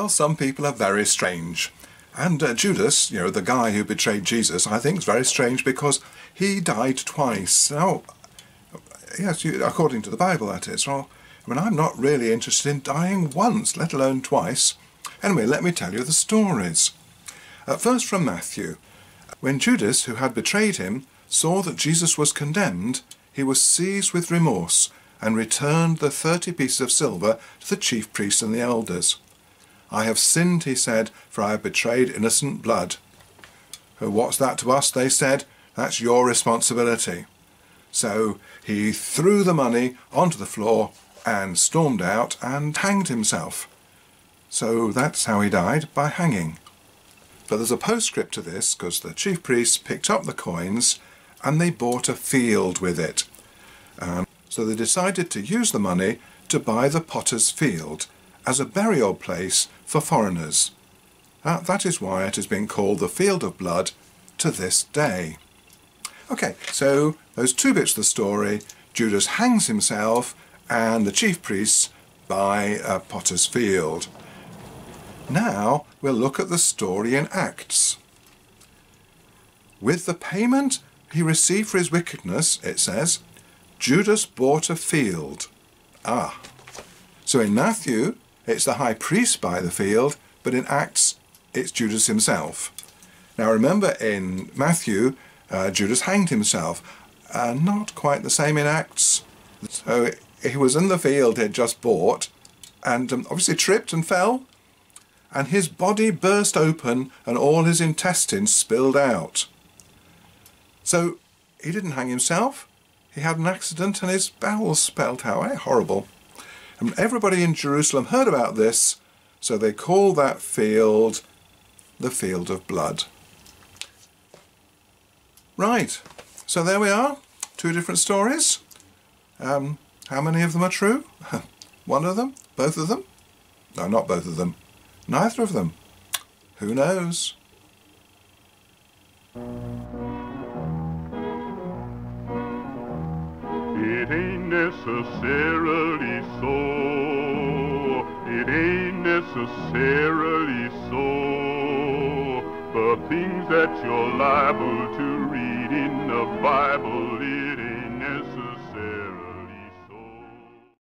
Well, some people are very strange. And Judas, you know, the guy who betrayed Jesus, I think is very strange because he died twice. Now, yes, according to the Bible, that is. Well, I mean, I'm not really interested in dying once, let alone twice. Anyway, let me tell you the stories. First from Matthew. When Judas, who had betrayed him, saw that Jesus was condemned, he was seized with remorse and returned the 30 pieces of silver to the chief priests and the elders. I have sinned, he said, for I have betrayed innocent blood. Oh, what's that to us, they said. That's your responsibility. So he threw the money onto the floor and stormed out and hanged himself. So that's how he died, by hanging. But there's a postscript to this, because the chief priests picked up the coins and they bought a field with it. So they decided to use the money to buy the potter's field as a burial place for foreigners. That is why it has been called the Field of Blood to this day. Okay, so those two bits of the story, Judas hangs himself and the chief priests buy a potter's field. Now we'll look at the story in Acts. With the payment he received for his wickedness, it says, Judas bought a field. So in Matthew, it's the high priest buy the field, but in Acts, it's Judas himself. Now remember, in Matthew, Judas hanged himself. Not quite the same in Acts. So he was in the field he'd just bought, and obviously tripped and fell, and his body burst open and all his intestines spilled out. So he didn't hang himself. He had an accident and his bowels spilled out. Horrible. And everybody in Jerusalem heard about this, so they called that field the Field of Blood. Right, so there we are. Two different stories. How many of them are true? One of them? Both of them? No, not both of them. Neither of them. Who knows? It ain't necessarily so. It ain't necessarily so. The things that you're liable to read in the Bible, it